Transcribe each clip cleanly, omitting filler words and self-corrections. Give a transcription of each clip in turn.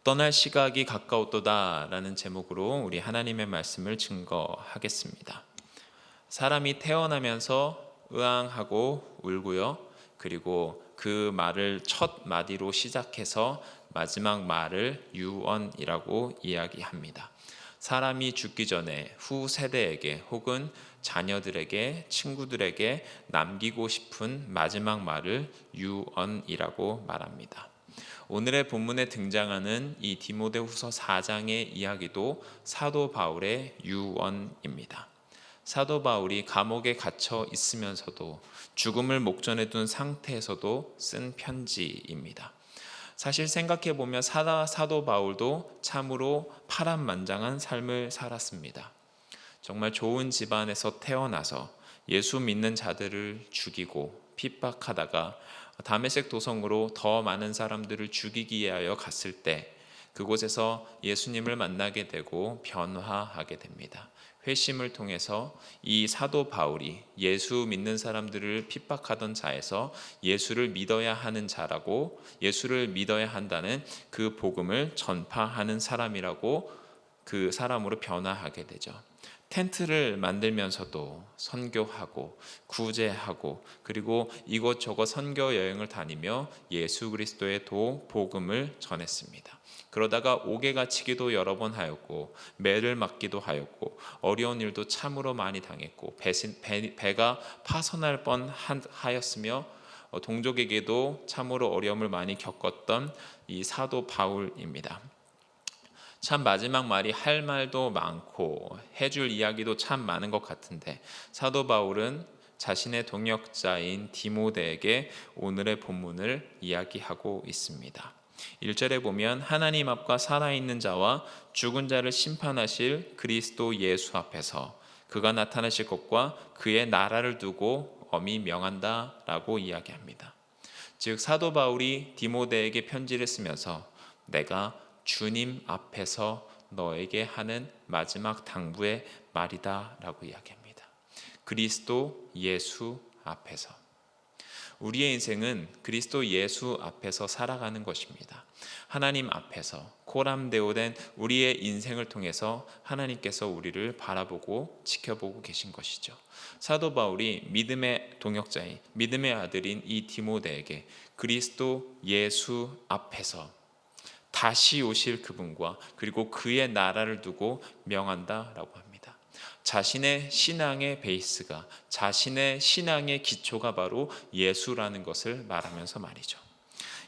떠날 시각이 가까웠도다라는 제목으로 우리 하나님의 말씀을 증거하겠습니다. 사람이 태어나면서 으앙하고 울고요. 그리고 그 말을 첫 마디로 시작해서 마지막 말을 유언이라고 이야기합니다. 사람이 죽기 전에 후 세대에게 혹은 자녀들에게, 친구들에게 남기고 싶은 마지막 말을 유언이라고 말합니다. 오늘의 본문에 등장하는 이 디모데후서 4장의 이야기도 사도 바울의 유언입니다. 사도 바울이 감옥에 갇혀 있으면서도 죽음을 목전에 둔 상태에서도 쓴 편지입니다. 사실 생각해 보면 사도 바울도 참으로 파란만장한 삶을 살았습니다. 정말 좋은 집안에서 태어나서 예수 믿는 자들을 죽이고 핍박하다가 다메섹 도성으로 더 많은 사람들을 죽이기 위하여 갔을 때 그곳에서 예수님을 만나게 되고 변화하게 됩니다. 회심을 통해서 이 사도 바울이 예수 믿는 사람들을 핍박하던 자에서 예수를 믿어야 하는 자라고, 예수를 믿어야 한다는 그 복음을 전파하는 사람이라고, 그 사람으로 변화하게 되죠. 텐트를 만들면서도 선교하고 구제하고 그리고 이곳저곳 선교 여행을 다니며 예수 그리스도의 복음을 전했습니다. 그러다가 옥에 갇히기도 여러 번 하였고 매를 맞기도 하였고 어려운 일도 참으로 많이 당했고 배가 파손할 뻔하였으며 동족에게도 참으로 어려움을 많이 겪었던 이 사도 바울입니다. 참 마지막 말이 할 말도 많고 해줄 이야기도 참 많은 것 같은데 사도 바울은 자신의 동역자인 디모데에게 오늘의 본문을 이야기하고 있습니다. 1절에 보면 하나님 앞과 살아있는 자와 죽은 자를 심판하실 그리스도 예수 앞에서 그가 나타나실 것과 그의 나라를 두고 엄히 명한다 라고 이야기합니다. 즉 사도 바울이 디모데에게 편지를 쓰면서 내가 주님 앞에서 너에게 하는 마지막 당부의 말이다 라고 이야기합니다. 그리스도 예수 앞에서. 우리의 인생은 그리스도 예수 앞에서 살아가는 것입니다. 하나님 앞에서 코람데오된 우리의 인생을 통해서 하나님께서 우리를 바라보고 지켜보고 계신 것이죠. 사도 바울이 믿음의 동역자인 믿음의 아들인 이 디모데에게 그리스도 예수 앞에서 다시 오실 그분과 그리고 그의 나라를 두고 명한다라고 합니다. 자신의 신앙의 베이스가, 자신의 신앙의 기초가 바로 예수라는 것을 말하면서 말이죠.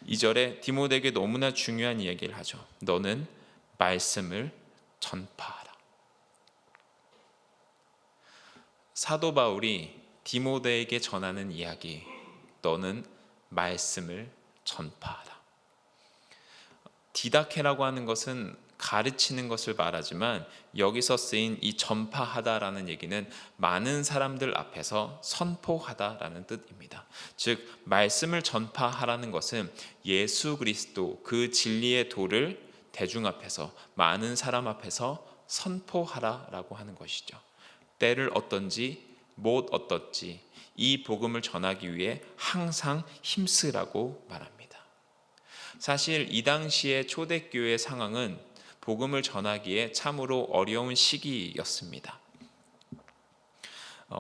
2절에 디모데에게 너무나 중요한 이야기를 하죠. 너는 말씀을 전파하라. 사도 바울이 디모데에게 전하는 이야기, 너는 말씀을 전파하라. 디다케라고 하는 것은 가르치는 것을 말하지만 여기서 쓰인 이 전파하다라는 얘기는 많은 사람들 앞에서 선포하다라는 뜻입니다. 즉 말씀을 전파하라는 것은 예수 그리스도 그 진리의 도를 대중 앞에서 많은 사람 앞에서 선포하라라고 하는 것이죠. 때를 어떤지 못 어떻지 이 복음을 전하기 위해 항상 힘쓰라고 말합니다. 사실 이 당시의 초대교회 상황은 복음을 전하기에 참으로 어려운 시기였습니다.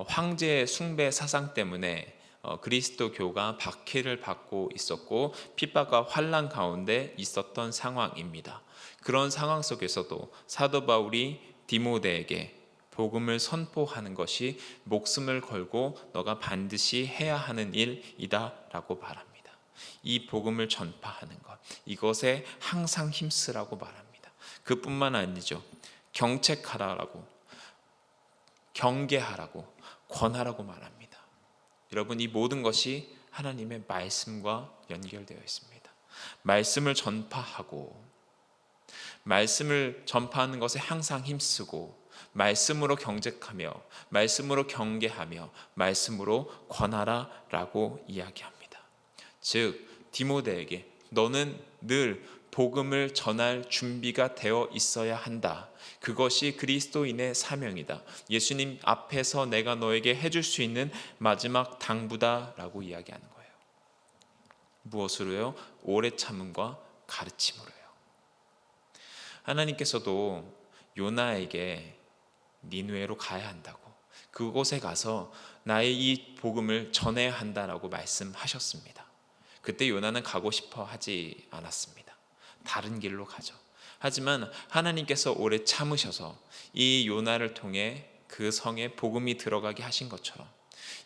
황제 숭배 사상 때문에 그리스도교가 박해를 받고 있었고 핍박과 환난 가운데 있었던 상황입니다. 그런 상황 속에서도 사도 바울이 디모데에게 복음을 선포하는 것이 목숨을 걸고 너가 반드시 해야 하는 일이다 라고 말합니다. 이 복음을 전파하는 것, 이것에 항상 힘쓰라고 말합니다. 그뿐만 아니죠. 경책하라고, 경계하라고, 권하라고 말합니다. 여러분, 이 모든 것이 하나님의 말씀과 연결되어 있습니다. 말씀을 전파하고, 말씀을 전파하는 것에 항상 힘쓰고, 말씀으로 경책하며, 말씀으로 경계하며, 말씀으로 권하라라고 이야기합니다. 즉 디모데에게 너는 늘 복음을 전할 준비가 되어 있어야 한다. 그것이 그리스도인의 사명이다. 예수님 앞에서 내가 너에게 해줄 수 있는 마지막 당부다라고 이야기하는 거예요. 무엇으로요? 오래 참음과 가르침으로요. 하나님께서도 요나에게 니느웨로 가야 한다고, 그곳에 가서 나의 이 복음을 전해야 한다라고 말씀하셨습니다. 그때 요나는 가고 싶어 하지 않았습니다. 다른 길로 가죠. 하지만 하나님께서 오래 참으셔서 이 요나를 통해 그 성에 복음이 들어가게 하신 것처럼,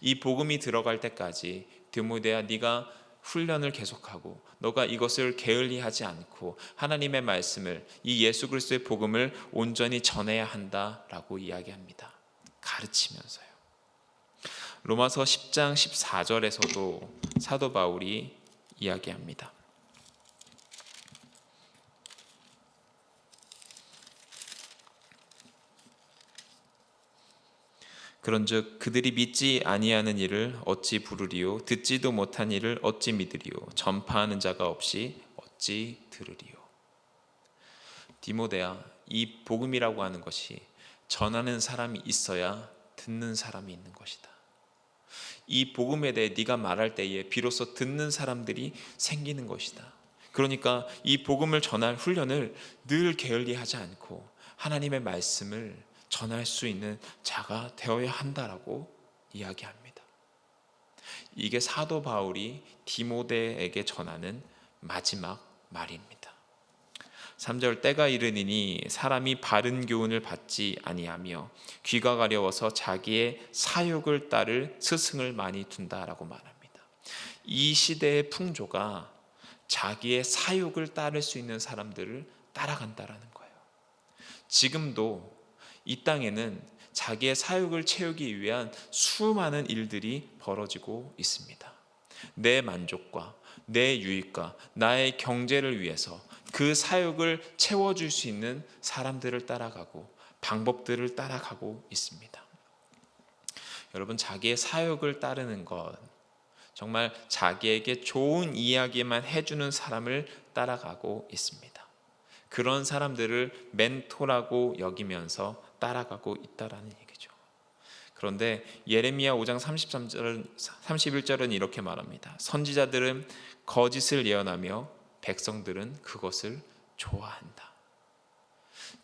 이 복음이 들어갈 때까지 디모데야, 네가 훈련을 계속하고 너가 이것을 게을리하지 않고 하나님의 말씀을, 이 예수 그리스도의 복음을 온전히 전해야 한다라고 이야기합니다. 가르치면서요. 로마서 10장 14절에서도 사도 바울이 이야기합니다. 그런즉 그들이 믿지 아니하는 일을 어찌 부르리요, 듣지도 못한 일을 어찌 믿으리요, 전파하는 자가 없이 어찌 들으리요. 디모데야, 이 복음이라고 하는 것이 전하는 사람이 있어야 듣는 사람이 있는 것이다. 이 복음에 대해 네가 말할 때에 비로소 듣는 사람들이 생기는 것이다. 그러니까 이 복음을 전할 훈련을 늘 게을리하지 않고 하나님의 말씀을 전할 수 있는 자가 되어야 한다라고 이야기합니다. 이게 사도 바울이 디모데에게 전하는 마지막 말입니다. 3절, 때가 이르니니 사람이 바른 교훈을 받지 아니하며 귀가 가려워서 자기의 사욕을 따를 스승을 많이 둔다라고 말합니다. 이 시대의 풍조가 자기의 사욕을 따를 수 있는 사람들을 따라간다라는 거예요. 지금도 이 땅에는 자기의 사욕을 채우기 위한 수많은 일들이 벌어지고 있습니다. 내 만족과 내 유익과 나의 경제를 위해서 그 사욕을 채워줄 수 있는 사람들을 따라가고 방법들을 따라가고 있습니다. 여러분, 자기의 사욕을 따르는 것, 정말 자기에게 좋은 이야기만 해주는 사람을 따라가고 있습니다. 그런 사람들을 멘토라고 여기면서 따라가고 있다라는 얘기죠. 그런데 예레미야 5장 31절은 이렇게 말합니다. 선지자들은 거짓을 예언하며 백성들은 그것을 좋아한다.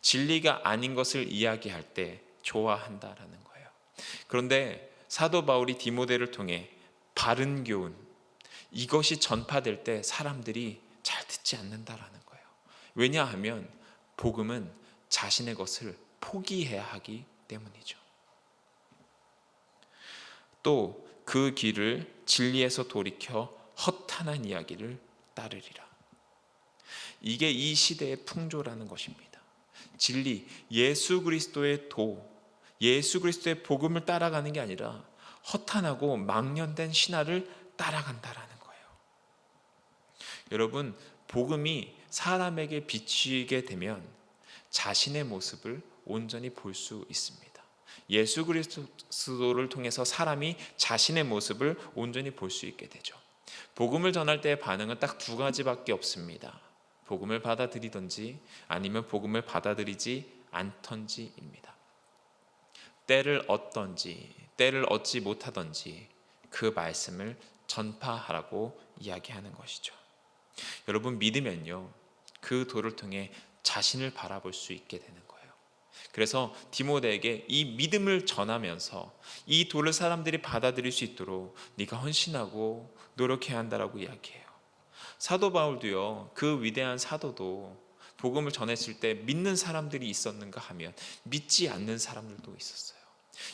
진리가 아닌 것을 이야기할 때 좋아한다라는 거예요. 그런데 사도 바울이 디모데를 통해 바른 교훈, 이것이 전파될 때 사람들이 잘 듣지 않는다라는 거예요. 왜냐하면 복음은 자신의 것을 포기해야 하기 때문이죠. 또 그 길을 진리에서 돌이켜 허탄한 이야기를 따르리라. 이게 이 시대의 풍조라는 것입니다. 진리, 예수 그리스도의 예수 그리스도의 복음을 따라가는 게 아니라 허탄하고 망년된 신화를 따라간다라는 거예요. 여러분, 복음이 사람에게 비치게 되면 자신의 모습을 온전히 볼 수 있습니다. 예수 그리스도를 통해서 사람이 자신의 모습을 온전히 볼 수 있게 되죠. 복음을 전할 때의 반응은 딱 두 가지밖에 없습니다. 복음을 받아들이든지 아니면 복음을 받아들이지 않던지입니다. 때를 얻던지 때를 얻지 못하던지 그 말씀을 전파하라고 이야기하는 것이죠. 여러분, 믿으면요, 그 도를 통해 자신을 바라볼 수 있게 되는 거예요. 그래서 디모데에게 이 믿음을 전하면서 이 도를 사람들이 받아들일 수 있도록 네가 헌신하고 노력해야 한다라고 이야기해요. 사도 바울도요, 그 위대한 사도도 복음을 전했을 때 믿는 사람들이 있었는가 하면 믿지 않는 사람들도 있었어요.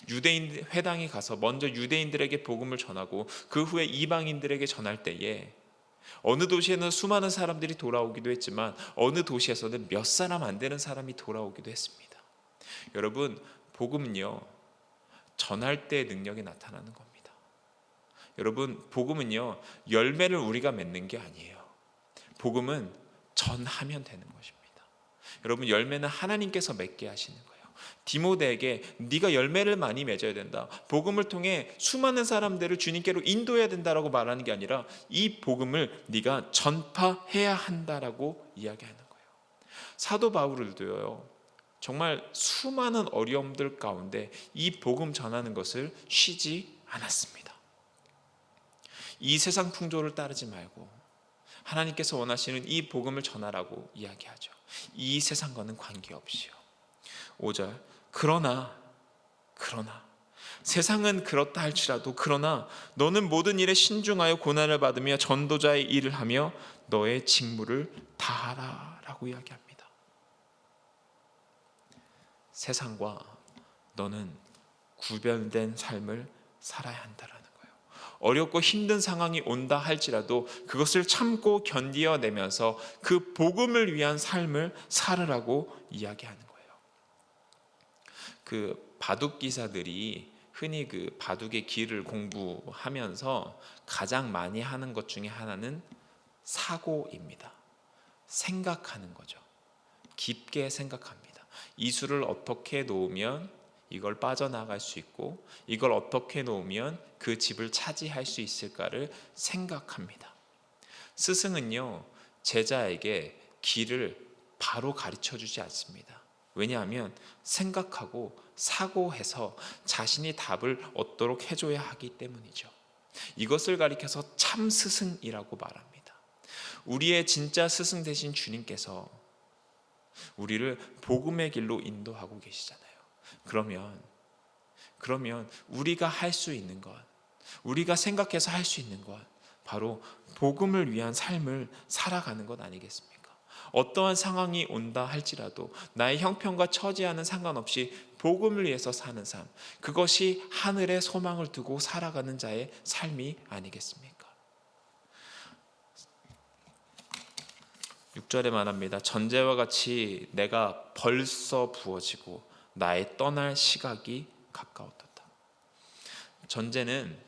유대인 회당에 가서 먼저 유대인들에게 복음을 전하고 그 후에 이방인들에게 전할 때에 어느 도시에는 수많은 사람들이 돌아오기도 했지만 어느 도시에서는 몇 사람 안 되는 사람이 돌아오기도 했습니다. 여러분, 복음은요, 전할 때 능력이 나타나는 겁니다. 여러분, 복음은요, 열매를 우리가 맺는 게 아니에요. 복음은 전하면 되는 것입니다. 여러분, 열매는 하나님께서 맺게 하시는 거예요. 디모데에게 네가 열매를 많이 맺어야 된다, 복음을 통해 수많은 사람들을 주님께로 인도해야 된다라고 말하는 게 아니라 이 복음을 네가 전파해야 한다라고 이야기하는 거예요. 사도 바울도요, 정말 수많은 어려움들 가운데 이 복음 전하는 것을 쉬지 않았습니다. 이 세상 풍조를 따르지 말고 하나님께서 원하시는 이 복음을 전하라고 이야기하죠. 이 세상과는 관계없이요. 5절 그러나 세상은 그렇다 할지라도 그러나 너는 모든 일에 신중하여 고난을 받으며 전도자의 일을 하며 너의 직무를 다하라 라고 이야기합니다. 세상과 너는 구별된 삶을 살아야 한다라는 거예요. 어렵고 힘든 상황이 온다 할지라도 그것을 참고 견디어내면서 그 복음을 위한 삶을 살으라고 이야기하는 거예요. 그 바둑 기사들이 흔히 그 바둑의 기를 공부하면서 가장 많이 하는 것 중에 하나는 사고입니다. 생각하는 거죠. 깊게 생각합니다. 이 수를 어떻게 놓으면 이걸 빠져나갈 수 있고 이걸 어떻게 놓으면 그 집을 차지할 수 있을까를 생각합니다. 스승은요, 제자에게 길을 바로 가르쳐 주지 않습니다. 왜냐하면 생각하고 사고해서 자신이 답을 얻도록 해줘야 하기 때문이죠. 이것을 가리켜서 참 스승이라고 말합니다. 우리의 진짜 스승 되신 주님께서 우리를 복음의 길로 인도하고 계시잖아요. 그러면 우리가 할 수 있는 것, 우리가 생각해서 할 수 있는 것, 바로 복음을 위한 삶을 살아가는 것 아니겠습니까? 어떠한 상황이 온다 할지라도 나의 형편과 처지와는 상관없이 복음을 위해서 사는 삶, 그것이 하늘에 소망을 두고 살아가는 자의 삶이 아니겠습니까? 6절에 말합니다. 전제와 같이 내가 벌써 부어지고 나의 떠날 시각이 가까웠다. 전제는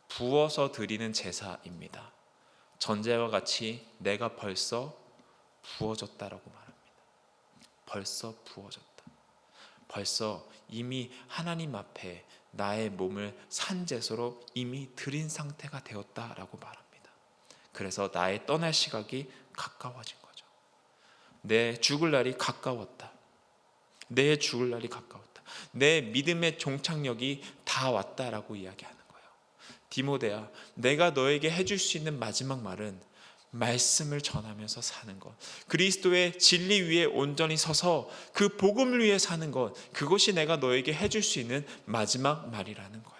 부어서 드리는 제사입니다. 전제와 같이 내가 벌써 부어졌다라고 말합니다. 벌써 부어졌다. 벌써 이미 하나님 앞에 나의 몸을 산제소로 이미 드린 상태가 되었다라고 말합니다. 그래서 나의 떠날 시각이 가까워진 거죠. 내 죽을 날이 가까웠다. 내 죽을 날이 가까웠다. 내 믿음의 종착역이 다 왔다라고 이야기하는 거예요. 디모데야, 내가 너에게 해줄 수 있는 마지막 말은 말씀을 전하면서 사는 것, 그리스도의 진리 위에 온전히 서서 그 복음을 위해 사는 것, 그것이 내가 너에게 해줄 수 있는 마지막 말이라는 거예요.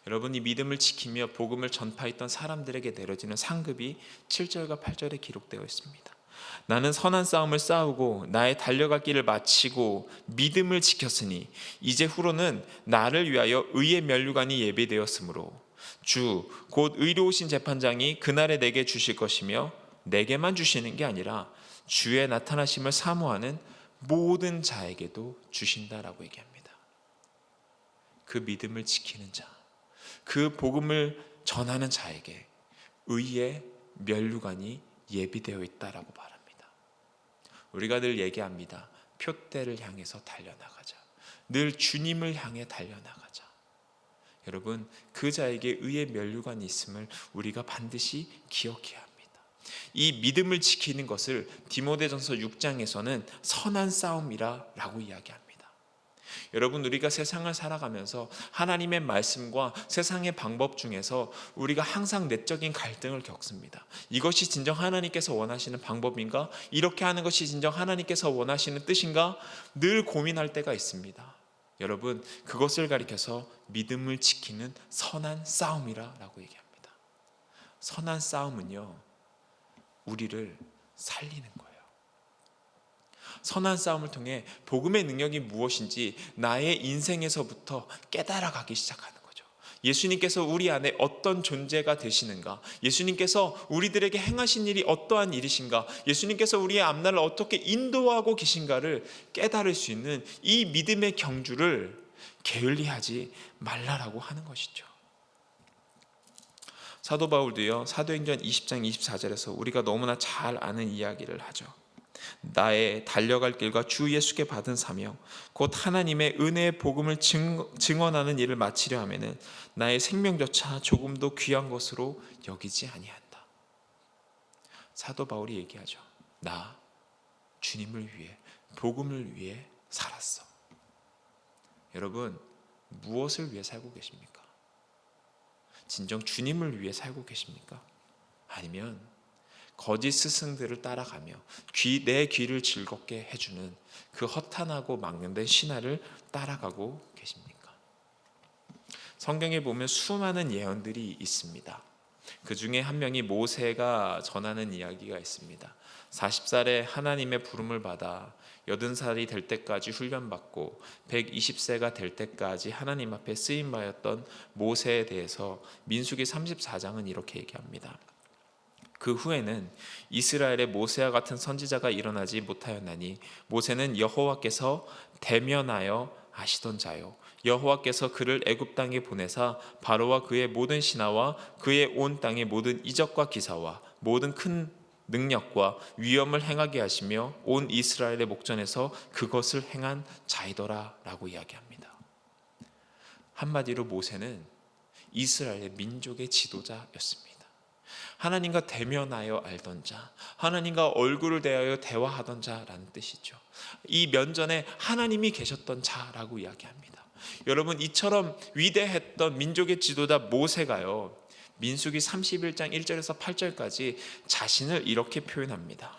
여러분, 이 믿음을 지키며 복음을 전파했던 사람들에게 내려지는 상급이 7절과 8절에 기록되어 있습니다. 나는 선한 싸움을 싸우고 나의 달려갈 길을 마치고 믿음을 지켰으니 이제 후로는 나를 위하여 의의 면류관이 예비되었으므로 주 곧 의로우신 재판장이 그날에 내게 주실 것이며 내게만 주시는 게 아니라 주의 나타나심을 사모하는 모든 자에게도 주신다라고 얘기합니다. 그 믿음을 지키는 자, 그 복음을 전하는 자에게 의의 면류관이 예비되어 있다라고 말합니다. 우리가 늘 얘기합니다. 표대를 향해서 달려나가자. 늘 주님을 향해 달려나가자. 여러분, 그 자에게 의의 면류관이 있음을 우리가 반드시 기억해야 합니다. 이 믿음을 지키는 것을 디모데전서 6장에서는 선한 싸움이라고 이야기합니다. 여러분, 우리가 세상을 살아가면서 하나님의 말씀과 세상의 방법 중에서 우리가 항상 내적인 갈등을 겪습니다. 이것이 진정 하나님께서 원하시는 방법인가? 이렇게 하는 것이 진정 하나님께서 원하시는 뜻인가? 늘 고민할 때가 있습니다. 여러분, 그것을 가리켜서 믿음을 지키는 선한 싸움이라고 얘기합니다. 선한 싸움은요, 우리를 살리는 거예요. 선한 싸움을 통해 복음의 능력이 무엇인지 나의 인생에서부터 깨달아가기 시작하는 거죠. 예수님께서 우리 안에 어떤 존재가 되시는가, 예수님께서 우리들에게 행하신 일이 어떠한 일이신가, 예수님께서 우리의 앞날을 어떻게 인도하고 계신가를 깨달을 수 있는 이 믿음의 경주를 게을리하지 말라라고 하는 것이죠. 사도 바울도요, 사도행전 20장 24절에서 우리가 너무나 잘 아는 이야기를 하죠. 나의 달려갈 길과 주 예수께 받은 사명 곧 하나님의 은혜의 복음을 증언하는 일을 마치려 하면은 나의 생명조차 조금도 귀한 것으로 여기지 아니한다. 사도 바울이 얘기하죠. 나 주님을 위해, 복음을 위해 살았어. 여러분, 무엇을 위해 살고 계십니까? 진정 주님을 위해 살고 계십니까? 아니면 거짓 스승들을 따라가며 내 귀를 즐겁게 해주는 그 허탄하고 망령된 신화를 따라가고 계십니까? 성경에 보면 수많은 예언들이 있습니다. 그 중에 한 명이 모세가 전하는 이야기가 있습니다. 40살에 하나님의 부름을 받아 80살이 될 때까지 훈련받고 120세가 될 때까지 하나님 앞에 쓰임받았던 모세에 대해서 민수기 34장은 이렇게 얘기합니다. 그 후에는 이스라엘의 모세와 같은 선지자가 일어나지 못하였나니 모세는 여호와께서 대면하여 아시던 자요 여호와께서 그를 애굽 땅에 보내사 바로와 그의 모든 신하와 그의 온 땅의 모든 이적과 기사와 모든 큰 능력과 위엄을 행하게 하시며 온 이스라엘의 목전에서 그것을 행한 자이더라 라고 이야기합니다. 한마디로 모세는 이스라엘의 민족의 지도자였습니다. 하나님과 대면하여 알던 자, 하나님과 얼굴을 대하여 대화하던 자라는 뜻이죠. 이 면전에 하나님이 계셨던 자라고 이야기합니다. 여러분, 이처럼 위대했던 민족의 지도자 모세가요, 민수기 31장 1절에서 8절까지 자신을 이렇게 표현합니다.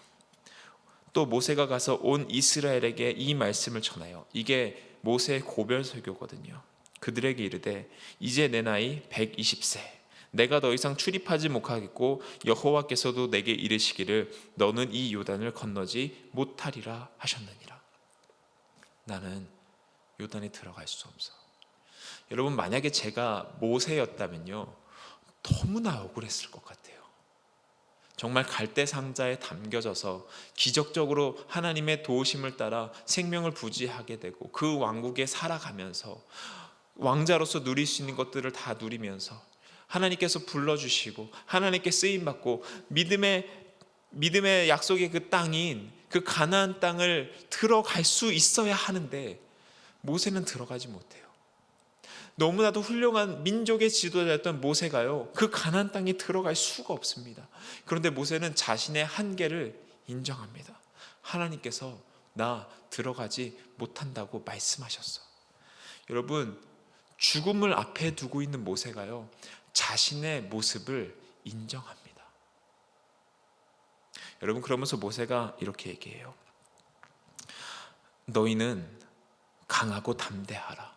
또 모세가 가서 온 이스라엘에게 이 말씀을 전하여, 이게 모세의 고별 설교거든요. 그들에게 이르되 이제 내 나이 120세 내가 더 이상 출입하지 못하겠고 여호와께서도 내게 이르시기를 너는 이 요단을 건너지 못하리라 하셨느니라. 나는 요단에 들어갈 수 없어. 여러분, 만약에 제가 모세였다면요, 너무나 억울했을 것 같아요. 정말 갈대 상자에 담겨져서 기적적으로 하나님의 도우심을 따라 생명을 부지하게 되고 그 왕국에 살아가면서 왕자로서 누릴 수 있는 것들을 다 누리면서 하나님께서 불러주시고 하나님께 쓰임받고 믿음의 약속의 그 땅인 그 가나안 땅을 들어갈 수 있어야 하는데 모세는 들어가지 못해요. 너무나도 훌륭한 민족의 지도자였던 모세가요, 그 가나안 땅에 들어갈 수가 없습니다. 그런데 모세는 자신의 한계를 인정합니다. 하나님께서 나 들어가지 못한다고 말씀하셨어. 여러분, 죽음을 앞에 두고 있는 모세가요, 자신의 모습을 인정합니다. 여러분, 그러면서 모세가 이렇게 얘기해요. 너희는 강하고 담대하라.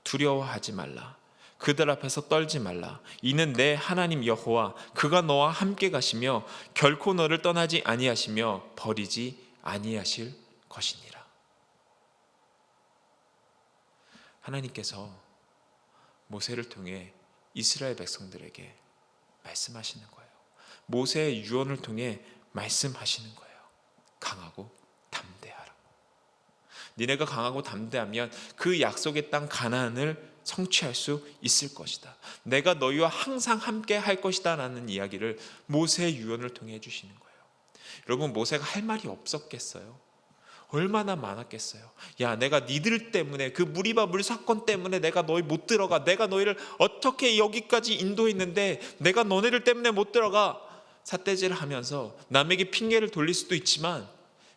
두려워하지 말라. 그들 앞에서 떨지 말라. 이는 내 하나님 여호와 그가 너와 함께 가시며 결코 너를 떠나지 아니하시며 버리지 아니하실 것이니라. 하나님께서 모세를 통해 이스라엘 백성들에게 말씀하시는 거예요. 모세의 유언을 통해 말씀하시는 거예요. 강하고 담대하라. 니네가 강하고 담대하면 그 약속의 땅 가나안을 성취할 수 있을 것이다. 내가 너희와 항상 함께 할 것이다 라는 이야기를 모세의 유언을 통해 해주시는 거예요. 여러분, 모세가 할 말이 없었겠어요? 얼마나 많았겠어요? 야, 내가 니들 때문에, 그 무리바 물 사건 때문에 내가 너희 못 들어가. 내가 너희를 어떻게 여기까지 인도했는데 내가 너네들 때문에 못 들어가. 삿대질을 하면서 남에게 핑계를 돌릴 수도 있지만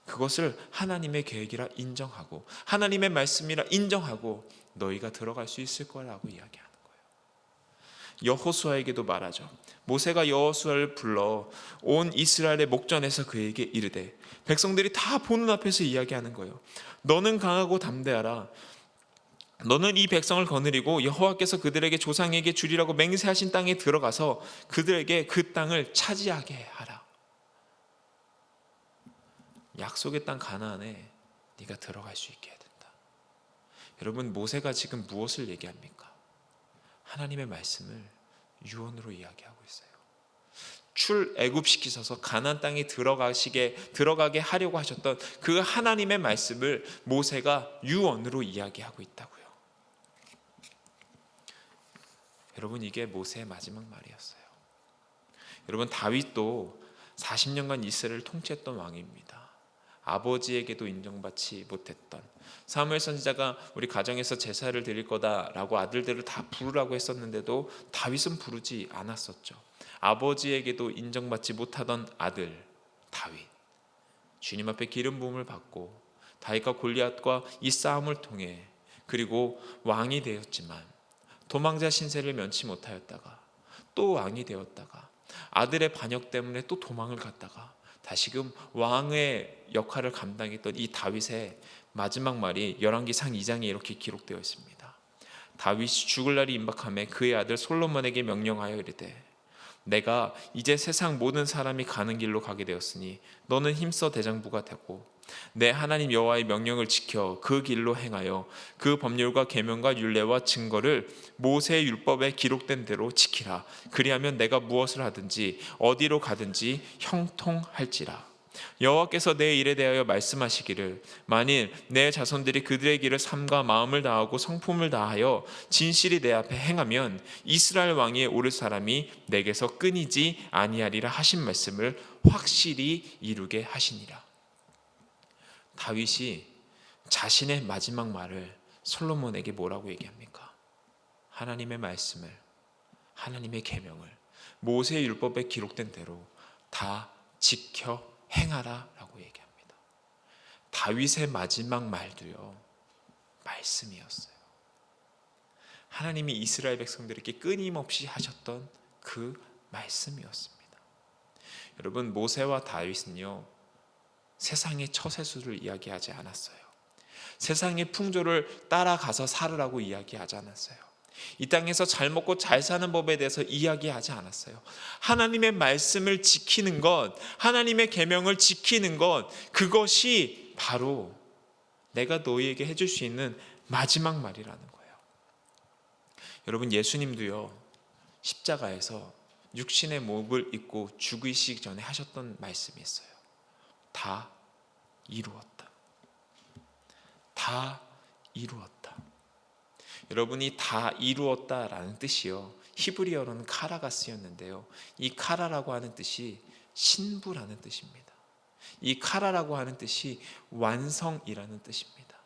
그것을 하나님의 계획이라 인정하고 하나님의 말씀이라 인정하고 너희가 들어갈 수 있을 거라고 이야기하는 거예요. 여호수아에게도 말하죠. 모세가 여호수아를 불러 온 이스라엘의 목전에서 그에게 이르되, 백성들이 다 보는 앞에서 이야기하는 거예요. 너는 강하고 담대하라. 너는 이 백성을 거느리고 여호와께서 그들에게 조상에게 주리라고 맹세하신 땅에 들어가서 그들에게 그 땅을 차지하게 하라. 약속의 땅 가나안에 네가 들어갈 수 있게 해야 된다. 여러분, 모세가 지금 무엇을 얘기합니까? 하나님의 말씀을 유언으로 이야기하고 있어요. 출애굽시키셔서 가나안 땅에 들어가게 하려고 하셨던 그 하나님의 말씀을 모세가 유언으로 이야기하고 있다고요. 여러분, 이게 모세의 마지막 말이었어요. 여러분, 다윗도 40년간 이스라엘을 통치했던 왕입니다. 아버지에게도 인정받지 못했던, 사무엘 선지자가 우리 가정에서 제사를 드릴 거다라고 아들들을 다 부르라고 했었는데도 다윗은 부르지 않았었죠. 아버지에게도 인정받지 못하던 아들 다윗, 주님 앞에 기름 부음을 받고 다윗과 골리앗과 이 싸움을 통해 그리고 왕이 되었지만 도망자 신세를 면치 못하였다가 또 왕이 되었다가 아들의 반역 때문에 또 도망을 갔다가 다시금 왕의 역할을 감당했던 이 다윗의 마지막 말이 열왕기상 2장에 이렇게 기록되어 있습니다. 다윗이 죽을 날이 임박하매 그의 아들 솔로몬에게 명령하여 이르되 내가 이제 세상 모든 사람이 가는 길로 가게 되었으니 너는 힘써 대장부가 되고 내 하나님 여호와의 명령을 지켜 그 길로 행하여 그 법률과 계명과 율례와 증거를 모세의 율법에 기록된 대로 지키라. 그리하면 내가 무엇을 하든지 어디로 가든지 형통할지라. 여호와께서 내 일에 대하여 말씀하시기를 만일 내 자손들이 그들의 길을 삼가 마음을 다하고 성품을 다하여 진실이 내 앞에 행하면 이스라엘 왕위에 오를 사람이 내게서 끊이지 아니하리라 하신 말씀을 확실히 이루게 하시니라. 다윗이 자신의 마지막 말을 솔로몬에게 뭐라고 얘기합니까? 하나님의 말씀을, 하나님의 계명을 모세의 율법에 기록된 대로 다 지켜 행하라 라고 얘기합니다. 다윗의 마지막 말도요, 말씀이었어요. 하나님이 이스라엘 백성들에게 끊임없이 하셨던 그 말씀이었습니다. 여러분, 모세와 다윗은요, 세상의 처세술을 이야기하지 않았어요. 세상의 풍조를 따라가서 살으라고 이야기하지 않았어요. 이 땅에서 잘 먹고 잘 사는 법에 대해서 이야기하지 않았어요. 하나님의 말씀을 지키는 것, 하나님의 계명을 지키는 것, 그것이 바로 내가 너희에게 해줄 수 있는 마지막 말이라는 거예요. 여러분, 예수님도요, 십자가에서 육신의 몸을 입고 죽으시기 전에 하셨던 말씀이 있어요. 다 이루었다. 다 이루었다. 여러분이 다 이루었다라는 뜻이요, 히브리어로는 카라가 쓰였는데요, 이 카라라고 하는 뜻이 신부라는 뜻입니다. 이 카라라고 하는 뜻이 완성이라는 뜻입니다.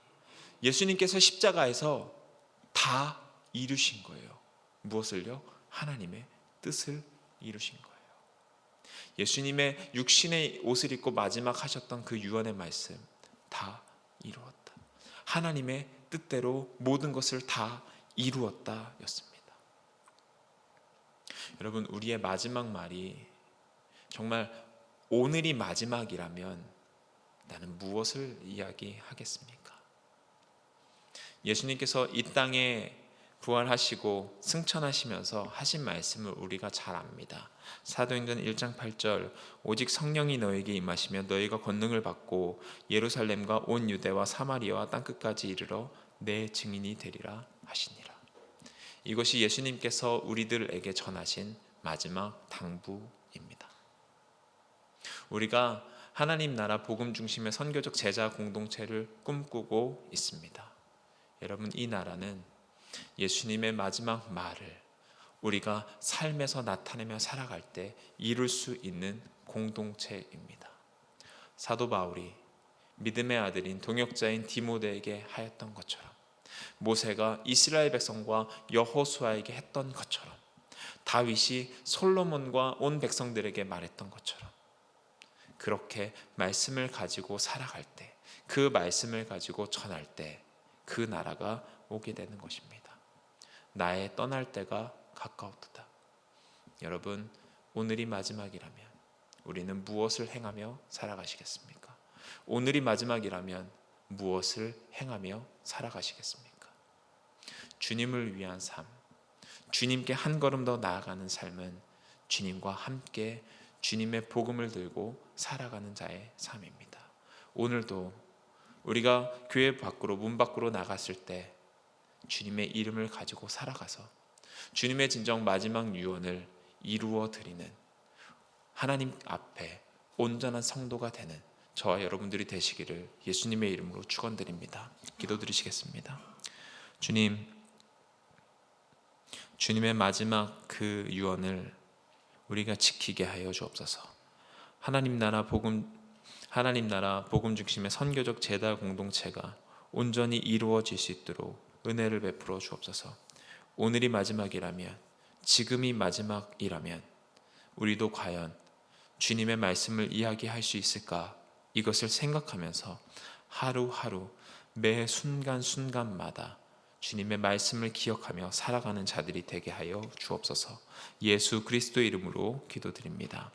예수님께서 십자가에서 다 이루신 거예요. 무엇을요? 하나님의 뜻을 이루신 거예요. 예수님의 육신의 옷을 입고 마지막 하셨던 그 유언의 말씀, 다 이루었다. 하나님의 뜻대로 모든 것을 다 이루었다 였습니다. 여러분, 우리의 마지막 말이 정말 오늘이 마지막이라면 나는 무엇을 이야기하겠습니까? 예수님께서 이 땅에 부활하시고 승천하시면서 하신 말씀을 우리가 잘 압니다. 사도행전 1장 8절, 오직 성령이 너에게 임하시면 너희가 권능을 받고 예루살렘과 온 유대와 사마리아와 땅끝까지 이르러 내 증인이 되리라 하시니라. 이것이 예수님께서 우리들에게 전하신 마지막 당부입니다. 우리가 하나님 나라 복음 중심의 선교적 제자 공동체를 꿈꾸고 있습니다. 여러분, 이 나라는 예수님의 마지막 말을 우리가 삶에서 나타내며 살아갈 때 이룰 수 있는 공동체입니다. 사도 바울이 믿음의 아들인 동역자인 디모데에게 하였던 것처럼, 모세가 이스라엘 백성과 여호수아에게 했던 것처럼, 다윗이 솔로몬과 온 백성들에게 말했던 것처럼, 그렇게 말씀을 가지고 살아갈 때, 그 말씀을 가지고 전할 때 그 나라가 오게 되는 것입니다. 나의 떠날 때가 가까웠도다. 여러분, 오늘이 마지막이라면 우리는 무엇을 행하며 살아가시겠습니까? 오늘이 마지막이라면 무엇을 행하며 살아가시겠습니까? 주님을 위한 삶, 주님께 한 걸음 더 나아가는 삶은 주님과 함께 주님의 복음을 들고 살아가는 자의 삶입니다. 오늘도 우리가 교회 밖으로, 문 밖으로 나갔을 때 주님의 이름을 가지고 살아가서 주님의 진정 마지막 유언을 이루어 드리는 하나님 앞에 온전한 성도가 되는 저와 여러분들이 되시기를 예수님의 이름으로 축원드립니다. 기도드리시겠습니다. 주님, 주님의 마지막 그 유언을 우리가 지키게 하여 주옵소서. 하나님 나라 복음 중심의 선교적 제자 공동체가 온전히 이루어질 수 있도록 은혜를 베풀어 주옵소서. 오늘이 마지막이라면, 지금이 마지막이라면 우리도 과연 주님의 말씀을 이야기할 수 있을까? 이것을 생각하면서 하루하루 매 순간순간마다 주님의 말씀을 기억하며 살아가는 자들이 되게 하여 주옵소서. 예수 그리스도의 이름으로 기도드립니다.